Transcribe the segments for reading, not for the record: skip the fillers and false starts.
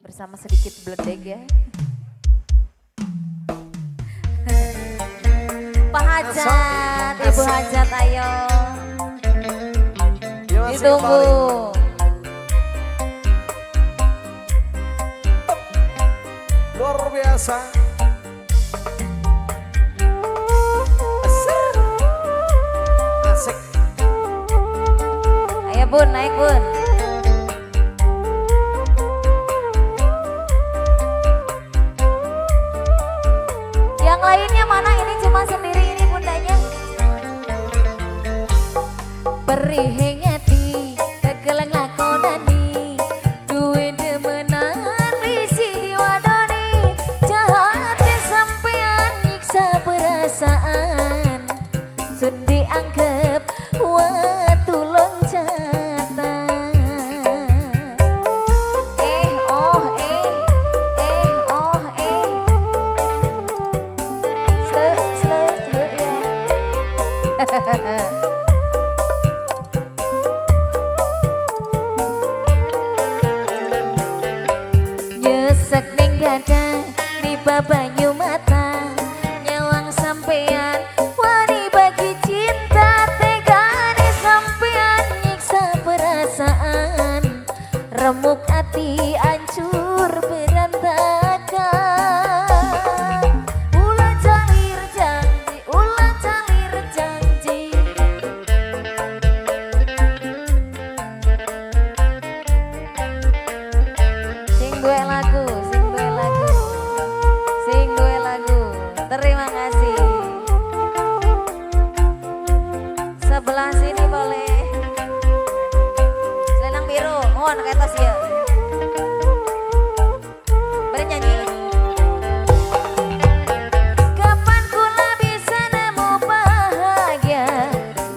bersama sedikit bledek ya. Pak Hajat, Ibu Hajat ayo. Ditunggu. Luar biasa. Asik. Ayo Bun, naik Bun. Yang lainnya mana? Ini cuma sendiri ini bundanya. Perih ngati, kegeleng lakonani, duwe demenan risi wadoni, jahatnya sampean nyiksa perasaan, sundi anggap watu loncatan. Nyesek ning dada tiba banyu mata, nyawang sampean wani bagi cinta, tegane sampean nyiksa perasaan, remuk hati hancur berantakan. Ulang calir janji, ulang calir janji. Sing duwe lagu, sing duwe lagu, sing duwe lagu. Terima kasih. Sebelah sini boleh. Selendang biru, mohon ke atas ya. Bernyanyi. Kapan kula bisa nemu bahagia,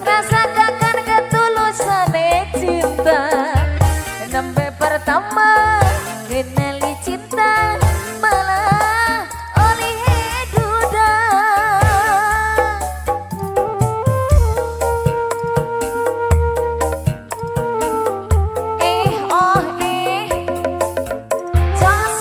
rasakan ketulusan cinta. Nembe pertama kenali cinta, malah oleh duda. Jos.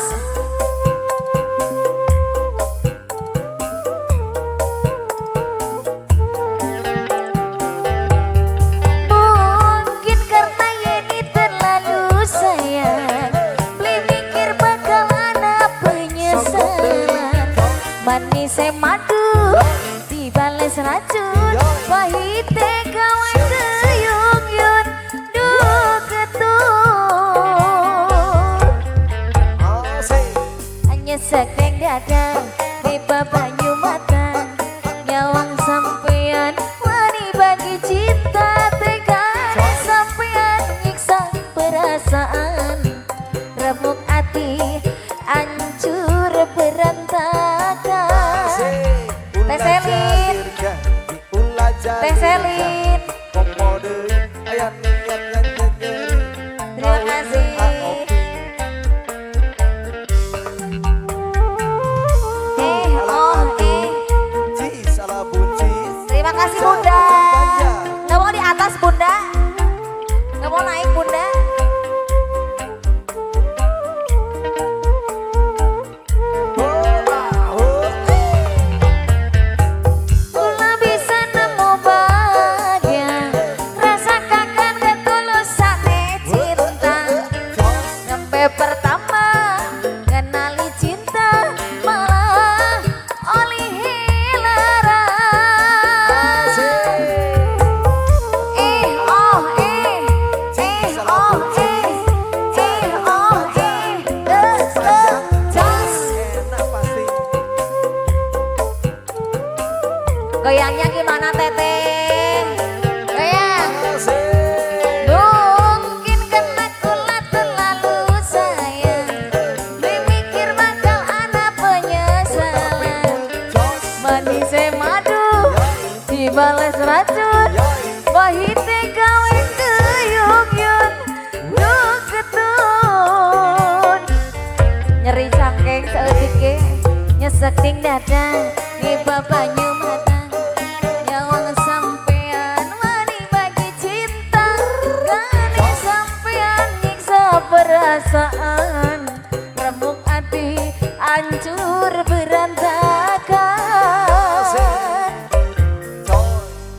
Mungkin karena Yeni terlalu sayang, beli mikir bakal ada penyesalan. Manis madu dibales racun, pahite kawan keyung yun duh ketun. Asik. Hanya sekeng dada tiba banyu mata, nyawang sampean wani bagi cinta, tegane sampean nyiksa perasaan, remuk hati hancur berantakan. Asik. Teh Selin. Teh Selin. Terima kasih. Terima kasih Bunda. Nggak mau di atas Bunda, nggak mau naik Bunda. Kula bisa nemu bahagia, rasakan ketulusan cinta. Sampai pertama kenali cinta, malah oleh lara. Goyangnya gimana Teteh? Goyang. Mungkin karena kula terlalu sayang, berpikir bakal ada penyesalan. Manis madu dibales racun, pahite gawe keyung yun duh ketun. Nyeri cangkeng saeutik nyesek ting dada tiba banyu mata, nyawang sampean wani bagi cinta, gane sampean nyiksa perasaan, hancur